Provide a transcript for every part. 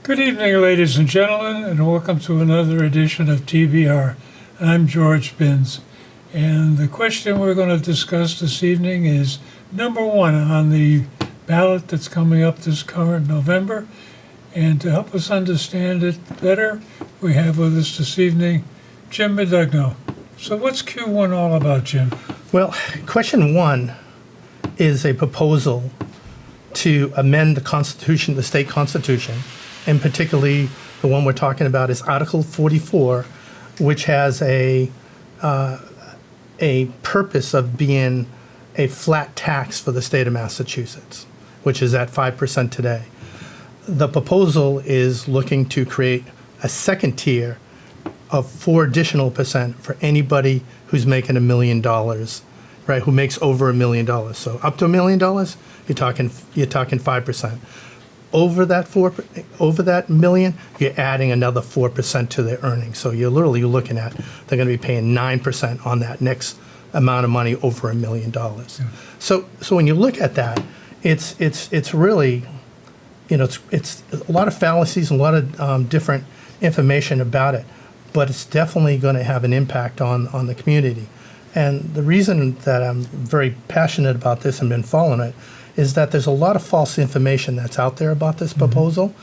Good evening, ladies and gentlemen, and welcome to another edition of TBR. I'm George Binns, and the question we're going to discuss this evening is number one on the ballot that's coming up this current November. And to help us understand it better, we have with us this evening Jim Modugno. So what's Q1 all about, Jim? Well, question one is a proposal to amend the Constitution, the state constitution, and particularly the one we're talking about is Article 44, which has a purpose of being a flat tax for the state of Massachusetts, which is at 5% today. The proposal is looking to create a second tier of 4 additional percent for anybody who's making $1 million, right? Who makes over $1 million. So up to $1 million, you're talking 5%. Over that million, you're adding another 4% to their earnings. So you're looking at they're going to be paying 9% on that next amount of money over $1 million. Yeah. So when you look at that, it's really, it's a lot of fallacies and a lot of different information about it, but it's definitely going to have an impact on the community. And the reason that I'm very passionate about this and been following it is that there's a lot of false information that's out there about this proposal.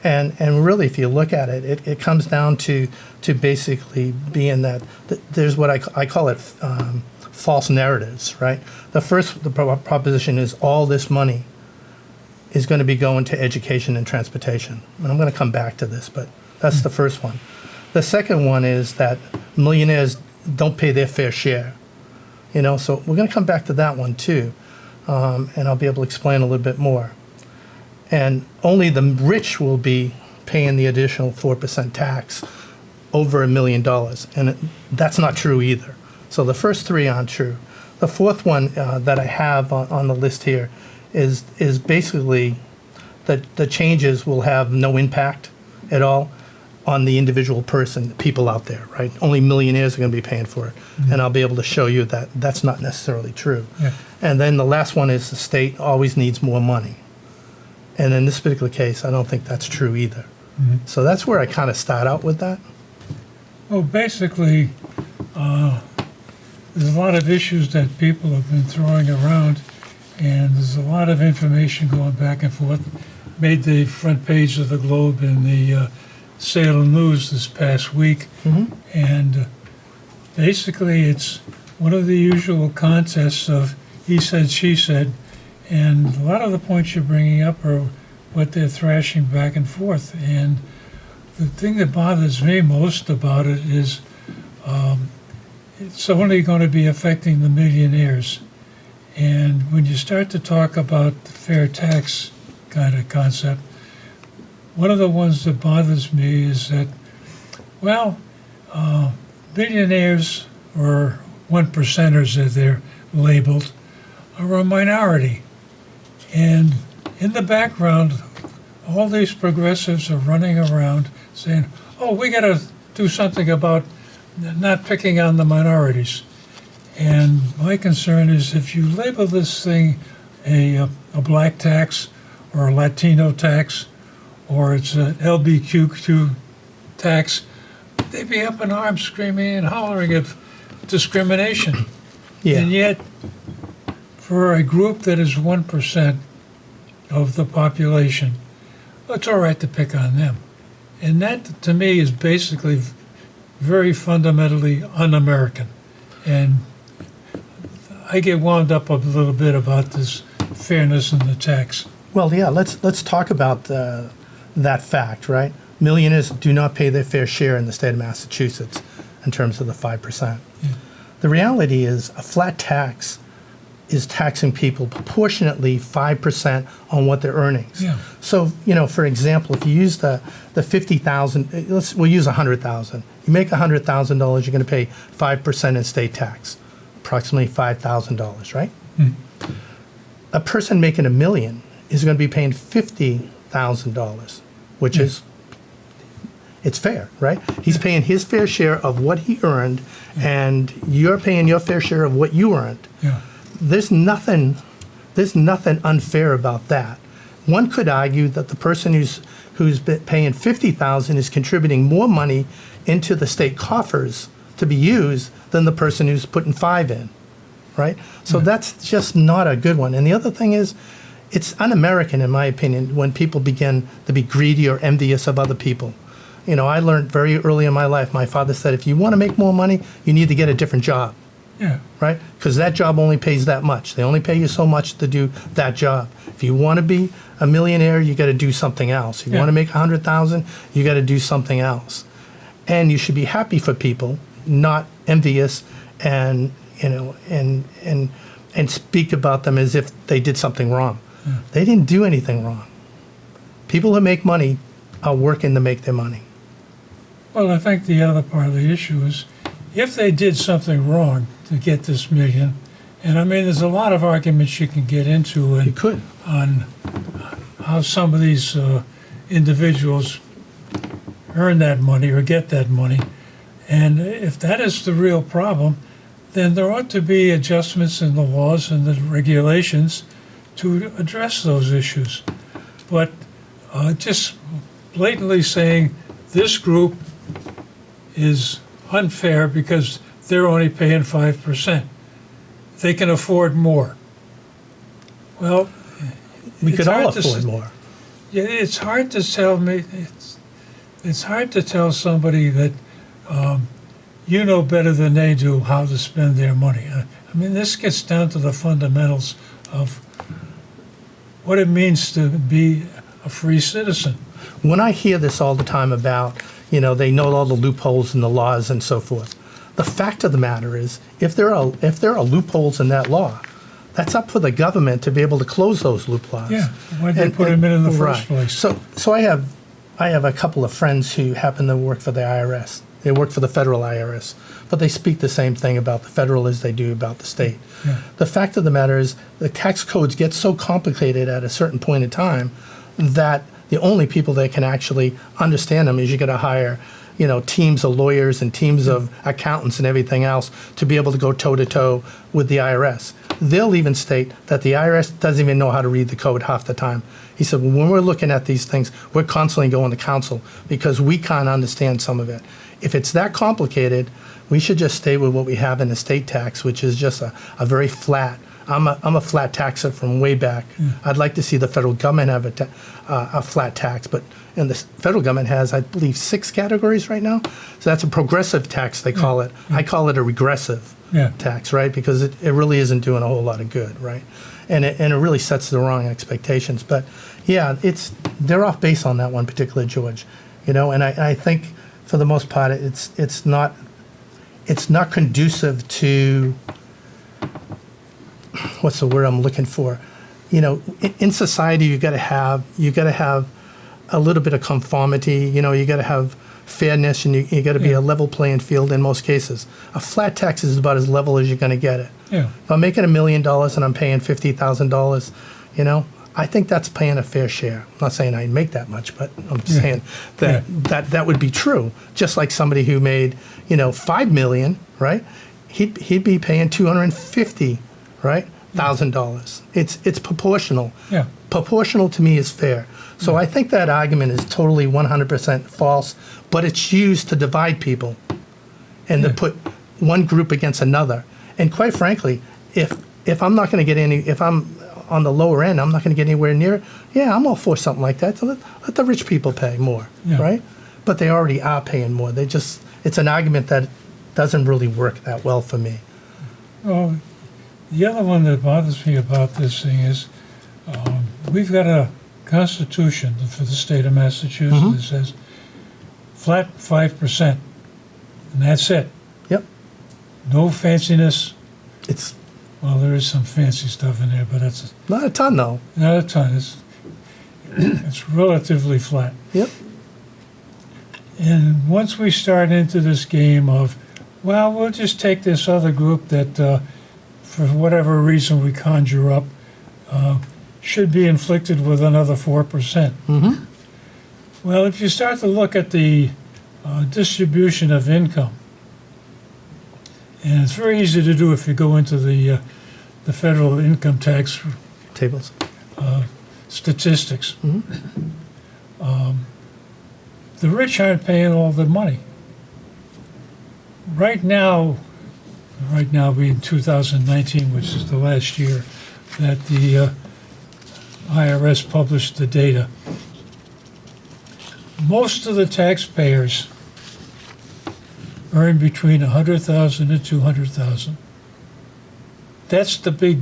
And really, if you look at it, it comes down to basically being that there's what I call it false narratives, right? The proposition is all this money is going to be going to education and transportation. And I'm going to come back to this, but that's the first one. The second one is that millionaires don't pay their fair share. So we're going to come back to that one too. And I'll be able to explain a little bit more. And only the rich will be paying the additional 4% tax over $1 million. And that's not true either. So the first three aren't true. The fourth one that I have on the list here is basically that the changes will have no impact at all on the individual person, people out there, right? Only millionaires are going to be paying for it. Mm-hmm. And I'll be able to show you that that's not necessarily true. Yeah. And then the last one is the state always needs more money. And in this particular case, I don't think that's true either. Mm-hmm. So that's where I kind of start out with that. Well, basically, there's a lot of issues that people have been throwing around, and there's a lot of information going back and forth. Made the front page of the Globe in the Salem News this past week. Mm-hmm. And basically it's one of the usual contests of he said, she said, and a lot of the points you're bringing up are what they're thrashing back and forth. And the thing that bothers me most about it is it's only going to be affecting the millionaires. And when you start to talk about the fair tax kind of concept, one of the ones that bothers me is that, billionaires, or 1%ers as they're labeled, are a minority. And in the background, all these progressives are running around saying, oh, we got to do something about not picking on the minorities. And my concern is if you label this thing a black tax or a Latino tax, or it's an LBQ2 tax, they'd be up in arms screaming and hollering at discrimination. Yeah. And yet, for a group that is 1% of the population, it's all right to pick on them. And that, to me, is basically very fundamentally un-American. And I get wound up a little bit about this fairness in the tax. Well, yeah, let's talk about that fact, right? Millionaires do not pay their fair share in the state of Massachusetts in terms of the 5%. Yeah. The reality is a flat tax is taxing people proportionately 5% on what they're earnings. Yeah. So, for example, if you use the 50,000, we'll use 100,000. You make $100,000, you're going to pay 5% in state tax, approximately $5,000, right? Mm. A person making $1 million is going to be paying $50,000, which is, it's fair, right? He's paying his fair share of what he earned, and you're paying your fair share of what you earned. Yeah. There's nothing unfair about that. one could argue that the person who's paying 50,000 is contributing more money into the state coffers to be used than the person who's putting 5 in, right? So that's just not a good one. And the other thing is, it's un-American, in my opinion, when people begin to be greedy or envious of other people. You know, I learned very early in my life, my father said, if you want to make more money, you need to get a different job, Yeah. right? Because that job only pays that much. They only pay you so much to do that job. If you want to be a millionaire, you got to do something else. If you Yeah. want to make 100,000, you got to do something else. And you should be happy for people, not envious and, you know, and speak about them as if they did something wrong. They didn't do anything wrong. People who make money are working to make their money. Well, I think the other part of the issue is if they did something wrong to get this million, and I mean, there's a lot of arguments you can get into You and could. on how some of these individuals earn that money or get that money. And if that is the real problem, then there ought to be adjustments in the laws and the regulations to address those issues. But just blatantly saying this group is unfair because they're only paying 5%. They can afford more. Well, We it's could all hard to afford s- more. Yeah, it's hard to tell me. It's hard to tell somebody that you know better than they do how to spend their money. I mean, this gets down to the fundamentals of what it means to be a free citizen. When I hear this all the time about, you know, they know all the loopholes in the laws and so forth, the fact of the matter is, if there are loopholes in that law, that's up for the government to be able to close those loopholes. Yeah, why'd they put them in the first right. place? So I have a couple of friends who happen to work for the IRS. They work for the federal IRS, but they speak the same thing about the federal as they do about the state. Yeah. The fact of the matter is, the tax codes get so complicated at a certain point in time that the only people that can actually understand them is you got to hire, you know, teams of lawyers and teams of accountants and everything else to be able to go toe to toe with the IRS. They'll even state that the IRS doesn't even know how to read the code half the time. He said, when we're looking at these things, we're constantly going to counsel because we can't understand some of it. If it's that complicated, we should just stay with what we have in estate tax, which is just a very flat. I'm a flat taxer from way back. I'd like to see the federal government have a flat tax, but and the federal government has, I believe, 6 categories right now. So that's a progressive tax, they call it. I call it a regressive tax, right? Because it really isn't doing a whole lot of good, right? And it really sets the wrong expectations. But yeah, they're off base on that one, particularly George. You know, and I think for the most part, it's not conducive to, what's the word I'm looking for? You know, in society, you got to have a little bit of conformity. You know, you got to have fairness, and you got to be a level playing field in most cases. A flat tax is about as level as you're going to get it. Yeah. If I'm making $1 million and I'm paying $50,000, you know, I think that's paying a fair share. I'm not saying I make that much, but I'm saying that would be true. Just like somebody who made, you know, $5 million, right? He'd be paying $250,000, right? $1,000. It's proportional. Yeah. Proportional to me is fair. So I think that argument is totally 100% false, but it's used to divide people and to put one group against another. And quite frankly, if I'm not going to get any, if I'm on the lower end, I'm not going to get anywhere near it. Yeah, I'm all for something like that. So let the rich people pay more, right? But they already are paying more. It's an argument that doesn't really work that well for me. Well, the other one that bothers me about this thing is we've got a constitution for the state of Massachusetts that says flat 5%, and that's it. Yep. No fanciness. It's Well, there is some fancy stuff in there, but that's not a ton, though. not a ton. It's relatively flat. Yep. And once we start into this game of, well, we'll just take this other group that, for whatever reason we conjure up, should be inflicted with another 4%. Mm-hmm. Well, if you start to look at the distribution of income, and it's very easy to do if you go into the federal income tax Tables. statistics. The rich aren't paying all the money. Right now being 2019, which is the last year that the IRS published the data, most of the taxpayers earn between $100,000 and $200,000. That's the big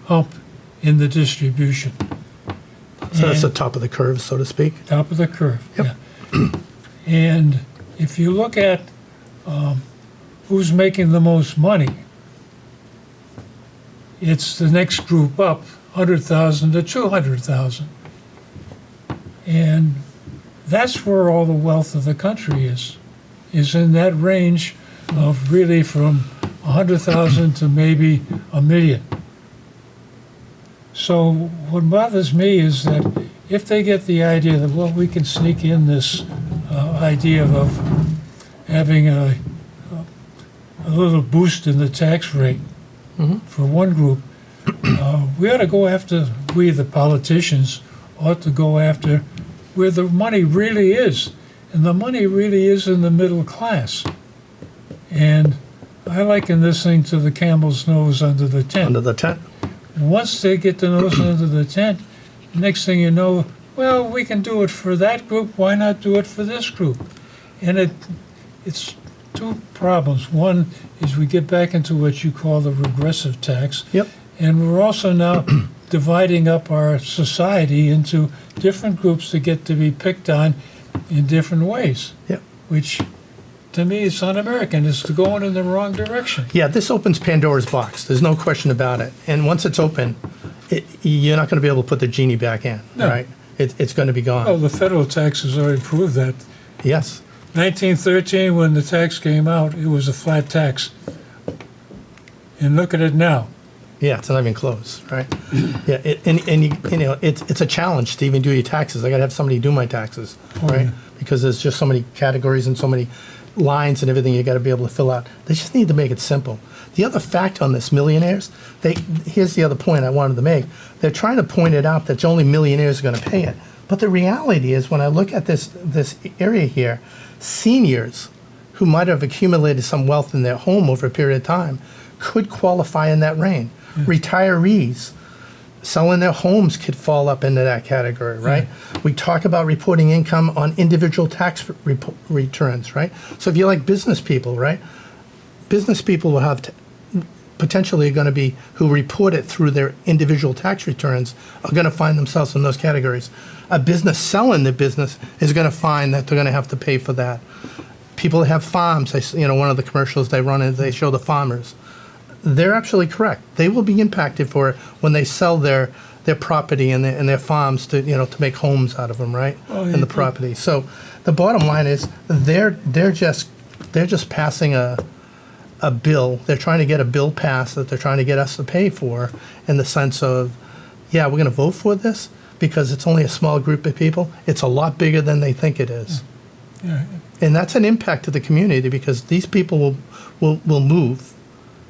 hump in the distribution. So that's the And- top of the curve, so to speak. Top of the curve, Yep. yeah. And if you look at who's making the most money, it's the next group up, 100,000 to 200,000. And that's where all the wealth of the country is in that range of really from 100,000 to maybe a million. So what bothers me is that if they get the idea that, well, we can sneak in this idea of having a little boost in the tax rate for one group, we ought to go after, we the politicians ought to go after where the money really is. And the money really is in the middle class. And I liken this thing to the camel's nose under the tent. Under the tent. Once they get the nose under the tent, next thing you know, well, we can do it for that group, why not do it for this group? And it's two problems. One is we get back into what you call the regressive tax. Yep. And we're also now dividing up our society into different groups that get to be picked on in different ways, Yep. which to me is un-American. It's going in the wrong direction. Yeah, this opens Pandora's box. There's no question about it. And once it's open, you're not going to be able to put the genie back in, No. right? It's going to be gone. Well, the federal taxes already proved that. Yes. 1913, when the tax came out, it was a flat tax. And look at it now. Yeah, it's not even close, right? Yeah, you know, it's a challenge to even do your taxes. I got to have somebody do my taxes, right? yeah. Because there's just so many categories and so many lines and everything you got to be able to fill out. They just need to make it simple. The other fact on this, millionaires, here's the other point I wanted to make. They're trying to point it out that only millionaires are going to pay it. But the reality is, when I look at this area here, seniors who might have accumulated some wealth in their home over a period of time could qualify in that range. Retirees selling their homes could fall up into that category, right? We talk about reporting income on individual tax returns, right? So if you like business people, right? Business people will have potentially going to be, who report it through their individual tax returns, are going to find themselves in those categories. A business selling their business is going to find that they're going to have to pay for that. People that have farms, one of the commercials they run, they show the farmers. They're absolutely correct. They will be impacted for it when they sell their property and their farms to make homes out of them, right? Oh, And the property. So the bottom line is they're just passing a bill. They're trying to get a bill passed that they're trying to get us to pay for, in the sense of, yeah, we're going to vote for this because it's only a small group of people. It's a lot bigger than they think it is. Yeah. And that's an impact to the community, because these people will move.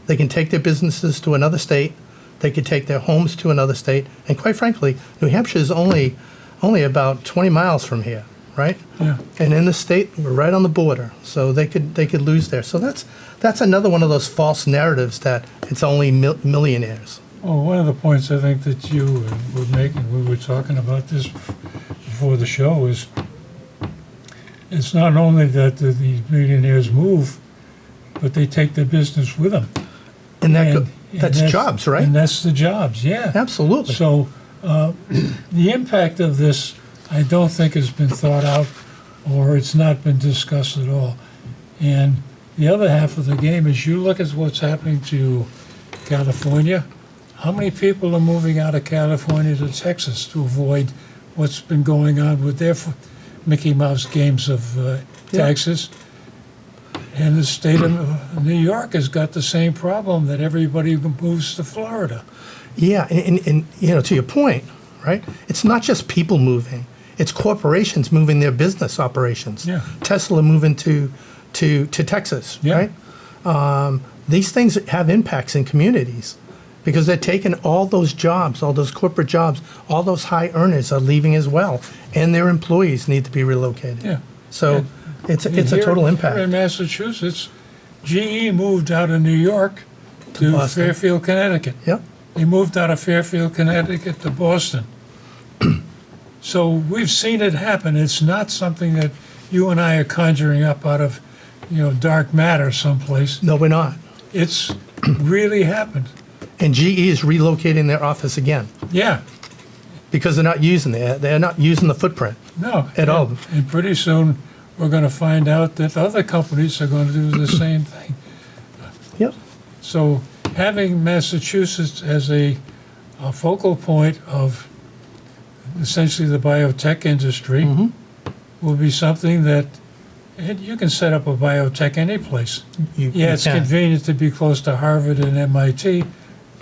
They can take their businesses to another state. They could take their homes to another state. And quite frankly, New Hampshire is only about 20 miles from here, right? Yeah. And in the state, we're right on the border, so they could lose there. So that's another one of those false narratives that it's only millionaires. Well, one of the points I think that you were making, we were talking about this before the show, is it's not only that the millionaires move, but they take their business with them. And And that's jobs, right? And that's the jobs, yeah. Absolutely. So the impact of this, I don't think has been thought out, or it's not been discussed at all. And the other half of the game is, you look at what's happening to California. How many people are moving out of California to Texas to avoid what's been going on with their Mickey Mouse games of taxes? And the state of New York has got the same problem, that everybody moves to Florida. Yeah, and to your point, right? It's not just people moving; it's corporations moving their business operations. Yeah. Tesla moving to Texas, Yeah. right? These things have impacts in communities, because they're taking all those jobs, all those corporate jobs, all those high earners are leaving as well, and their employees need to be relocated. Yeah. So And- it's And a here- total Here impact. in Massachusetts, GE moved out of New York to Boston. Fairfield, Connecticut. Yep. They moved out of Fairfield, Connecticut to Boston. So we've seen it happen. It's not something that you and I are conjuring up out of, dark matter someplace. No, we're not. It's really happened. And GE is relocating their office again Yeah. because they're not using the footprint. No. At all. And pretty soon, we're going to find out that other companies are going to do the same thing. Yep. So having Massachusetts as a focal point of essentially the biotech industry will be something that, and you can set up a biotech any place. You It's can. convenient to be close to Harvard and MIT,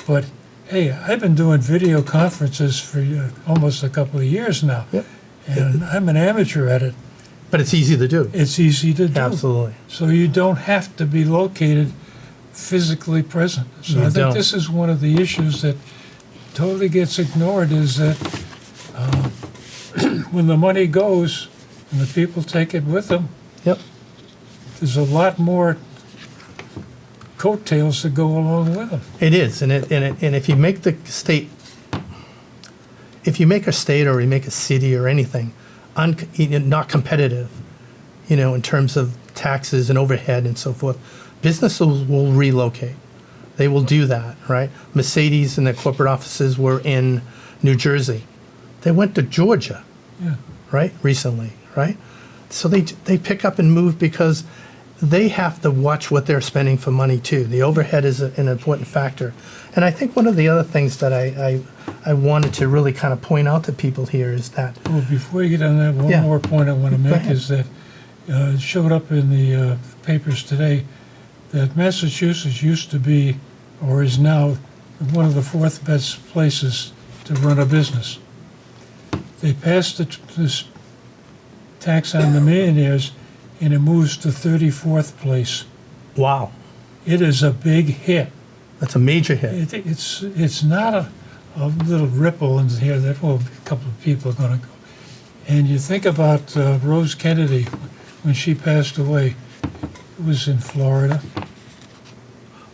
but hey, I've been doing video conferences for almost a couple of years now, Yep. and I'm an amateur at it. But it's easy to do. It's easy to do. Absolutely. So you don't have to be located physically present. So You I think don't. this is one of the issues that totally gets ignored is that when the money goes and the people take it with them, Yep. there's a lot more coattails that go along with them. It is, and if you make the state, if you make a state or you make a city or anything, not competitive, in terms of taxes and overhead and so forth, businesses will relocate. They will do that, right? Mercedes and their corporate offices were in New Jersey. They went to Georgia, Yeah. right, recently, right? So they pick up and move because they have to watch what they're spending for money too. The overhead is an important factor. And I think one of the other things that I wanted to really kind of point out to people here is that, Well, before you get on that, one Yeah. more point I want to Go make ahead. is that it showed up in the papers today that Massachusetts used to be, or is now, one of the fourth best places to run a business. They passed this tax on the millionaires, and it moves to 34th place. wow, It is a big hit. that's a major hit. It's not a little ripple in here that, a couple of people are going to go. And you think about Rose Kennedy when she passed away. It was in Florida.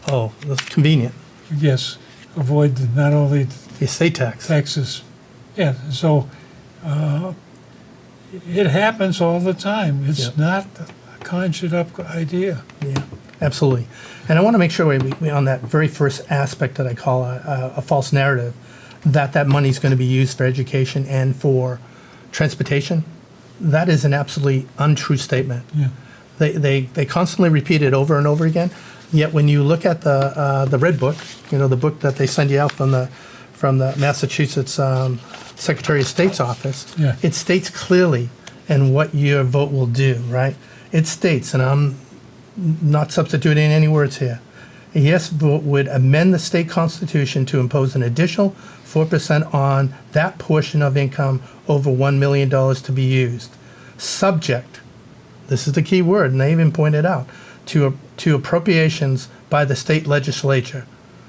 Oh, that's convenient. Yes, avoid not only The estate tax. Texas. Yeah, so it happens all the time. It's Yep. not a conjured up idea. Yeah, absolutely. And I want to make sure we on that very first aspect that I call a false narrative, that money is going to be used for education and for transportation. That is an absolutely untrue statement. Yeah. They constantly repeat it over and over again. Yet when you look at the red book, the book that they send you out from the Massachusetts Secretary of State's office, Yeah. it states clearly and what your vote will do, right? It states, and I'm not substituting any words here. A yes vote would amend the state constitution to impose an additional 4% on that portion of income over $1 million to be used, subject, this is the key word, and they even pointed out, to appropriations by the state legislature.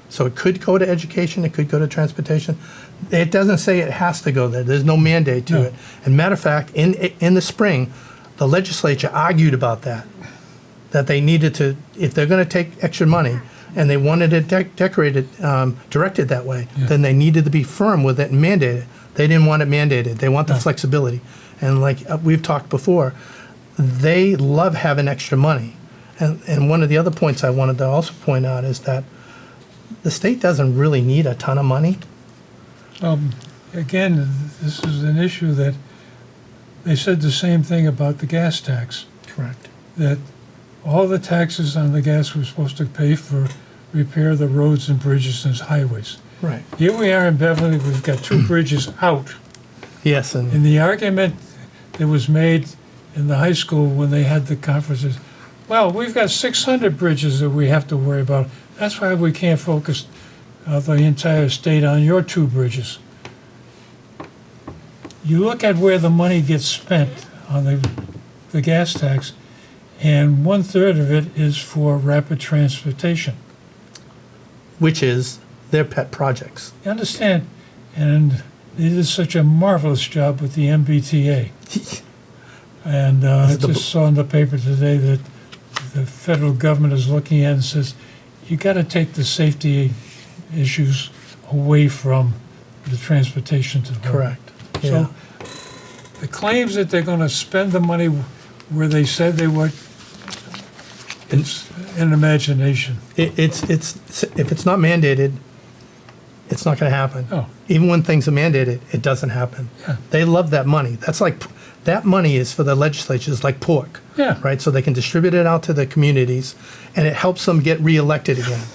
So it could go to education, it could go to transportation. It doesn't say it has to go there. There's no mandate to No. it. And matter of fact, in the spring, the legislature argued about that they needed to, if they're going to take extra money and they wanted it directed that way, Yeah. then they needed to be firm with it and mandate it. They didn't want it mandated. They want the No. flexibility. And like we've talked before, they love having extra money. And one of the other points I wanted to also point out is that the state doesn't really need a ton of money. Again, this is an issue that they said the same thing about the gas tax, Correct. that all the taxes on the gas were supposed to pay for repair the roads and bridges and highways. Right. Here we are in Beverly, we've got two bridges out. Yes, and And the argument that was made in the high school when they had the conferences, well, we've got 600 bridges that we have to worry about. That's why we can't focus the entire state on your two bridges. You look at where the money gets spent on the gas tax, and 1/3 of it is for rapid transportation. which is their pet projects. You understand? And they did such a marvelous job with the MBTA. And I just saw in the paper today that the federal government is looking at it and says, you got to take the safety issues away from the transportation department. Correct. Yeah. So the claims that they're going to spend the money where they said they would, it's an imagination. It's if it's not mandated, it's not going to happen. Oh. Even when things are mandated, it doesn't happen. Yeah. They love that money. That's like that money is for the legislatures like pork. Yeah. Right. So they can distribute it out to the communities, and it helps them get reelected again.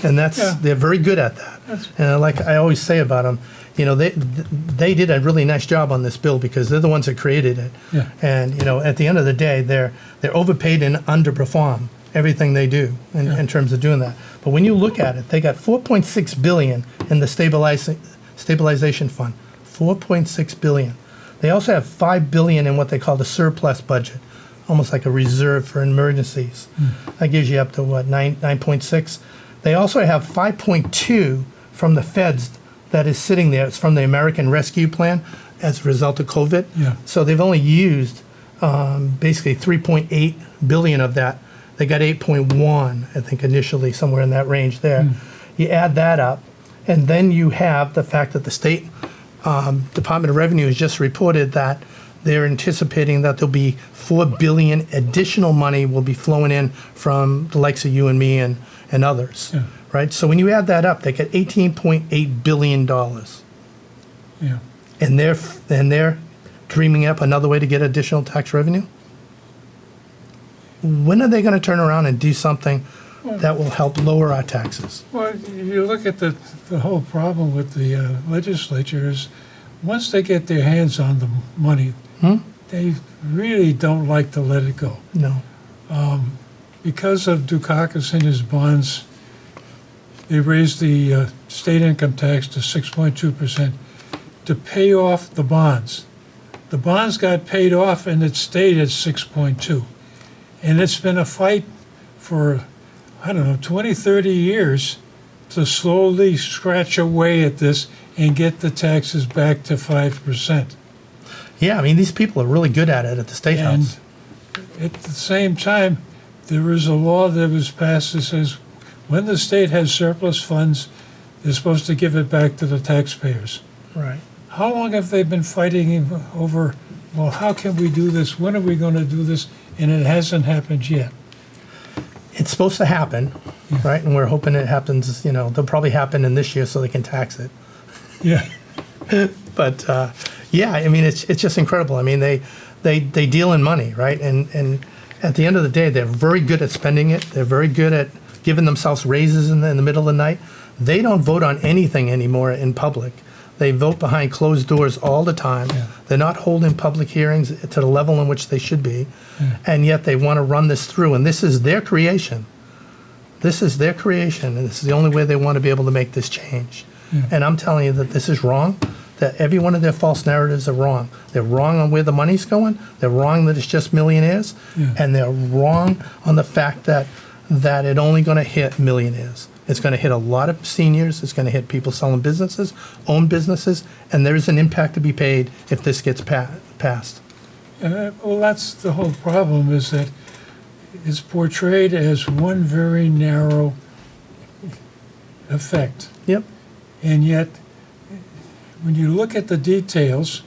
And they're very good at that. And like I always say about them, you know, they did a really nice job on this bill because they're the ones that created it. Yeah. And you know, at the end of the day, they're overpaid and underperform everything they do in terms of doing that. But when you look at it, they got $4.6 billion in the stabilization fund. $4.6 billion. They also have $5 billion in what they call the surplus budget, almost like a reserve for emergencies. That gives you up to what, 9.6. They also have 5.2 from the feds that is sitting there. It's from the American Rescue Plan as a result of COVID. Yeah. So they've only used basically 3.8 billion of that. They got 8.1, I think, initially, somewhere in that range there. You add that up, and then you have the fact that the state Department of Revenue has just reported that they're anticipating that there'll be $4 billion additional money will be flowing in from the likes of you and me and others, right? So when you add that up, they get $18.8 billion. Yeah. And they're dreaming up another way to get additional tax revenue? When are they going to turn around and do something that will help lower our taxes? Well, you look at the whole problem with the legislature is once they get their hands on the money, they really don't like to let it go. No. Because of Dukakis and his bonds, they raised the state income tax to 6.2% to pay off the bonds. The bonds got paid off and it stayed at 6.2. And it's been a fight for, 20, 30 years to slowly scratch away at this and get the taxes back to 5%. Yeah, I mean, these people are really good at it at the State House. And at the same time, there is a law that was passed that says when the state has surplus funds, they're supposed to give it back to the taxpayers. Right. How long have they been fighting over, well, how can we do this? When are we going to do this? And it hasn't happened yet. It's supposed to happen, right? And we're hoping it happens, they'll probably happen in this year so they can tax it. Yeah. But, yeah, I mean, it's just incredible. I mean, they deal in money, right? And at the end of the day, they're very good at spending it. They're very good at giving themselves raises in the middle of the night. They don't vote on anything anymore in public. They vote behind closed doors all the time. Yeah. They're not holding public hearings to the level in which they should be. And yet they want to run this through. And this is their creation. This is their creation. And this is the only way they want to be able to make this change. And I'm telling you that this is wrong, that every one of their false narratives are wrong. They're wrong on where the money's going. They're wrong that it's just millionaires. And they're wrong on the fact that it only going to hit millionaires. It's going to hit a lot of seniors. It's going to hit people selling businesses, own businesses, and there's an impact to be paid if this gets passed. Well, that's the whole problem, is that it's portrayed as one very narrow effect. Yep. And yet, when you look at the details,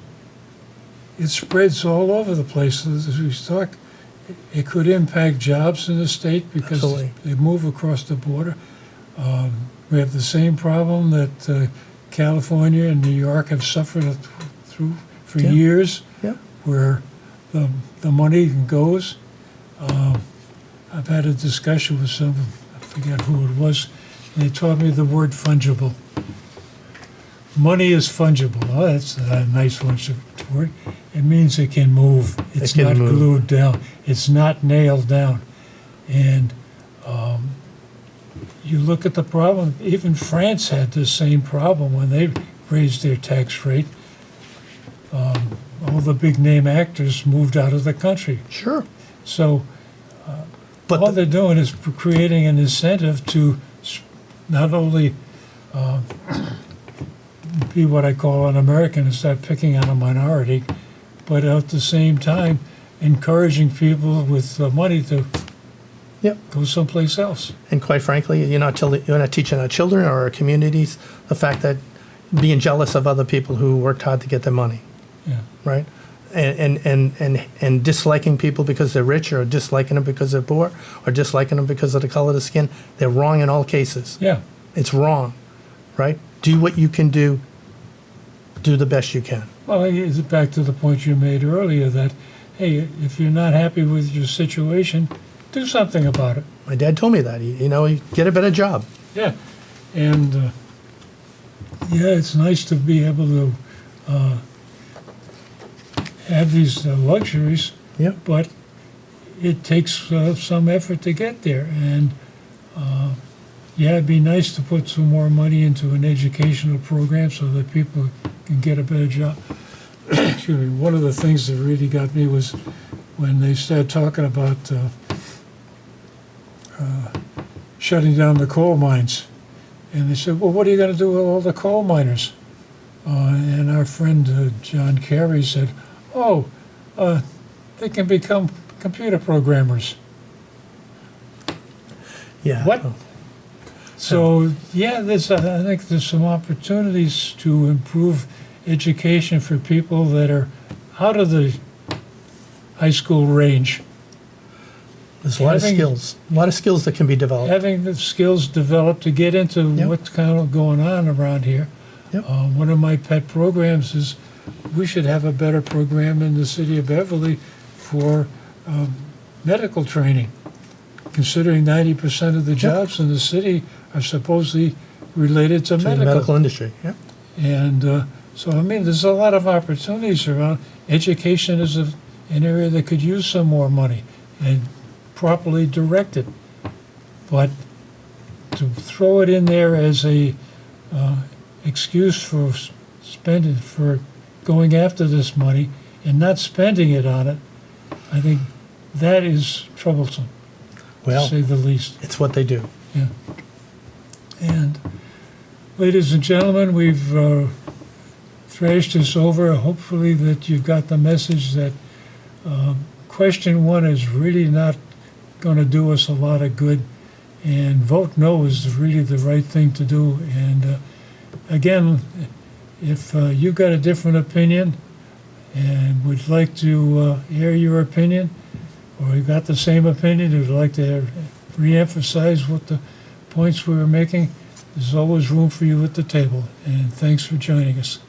it spreads all over the place. As we talked, it could impact jobs in the state because Absolutely. they move across the border. We have the same problem that California and New York have suffered through for years, Yep. where the money goes. I've had a discussion with someone, I forget who it was, and they taught me the word fungible. Money is fungible. Oh, that's a nice word. It means it can move. It's not glued down. It's not nailed down. And you look at the problem, even France had the same problem when they raised their tax rate. All the big name actors moved out of the country. Sure. So But all they're doing is creating an incentive to not only be what I call an American and start picking on a minority, but at the same time, encouraging people with money to Yep. go someplace else. And quite frankly, you're not teaching our children or our communities the fact that being jealous of other people who worked hard to get their money, Yeah. right? And disliking people because they're rich, or disliking them because they're poor, or disliking them because of the color of the skin. They're wrong in all cases. Yeah. It's wrong, right? Do what you can do. Do the best you can. Well, it's back to the point you made earlier that, hey, if you're not happy with your situation, do something about it. My dad told me that. You get a better job. Yeah. And, yeah, it's nice to be able to have these luxuries, Yep. but it takes some effort to get there. And, yeah, it'd be nice to put some more money into an educational program so that people can get a better job. Excuse me. One of the things that really got me was when they started talking about shutting down the coal mines. And they said, well, what are you going to do with all the coal miners? And our friend John Kerry said, oh, they can become computer programmers. Yeah. What? So, yeah, I think there's some opportunities to improve education for people that are out of the high school range. There's a lot of having- skills. A lot of skills that can be developed. Having the skills developed to get into Yep. what's kind of going on around here. Yep. One of my pet programs is we should have a better program in the city of Beverly for medical training, considering 90% of the jobs in the city are supposedly related to To the medical. medical industry. Yep. And so, I mean, there's a lot of opportunities around. Education is an area that could use some more money and properly directed. But to throw it in there as a excuse for spending, for going after this money and not spending it on it, I think that is troublesome, Well, to say the least. it's what they do. Yeah. And, ladies and gentlemen, we've thrashed this over. Hopefully that you've got the message that question one is really not going to do us a lot of good, and vote no is really the right thing to do. And again, if you've got a different opinion and would like to air your opinion, or you've got the same opinion, would like to re-emphasize what the points we were making, there's always room for you at the table. And thanks for joining us.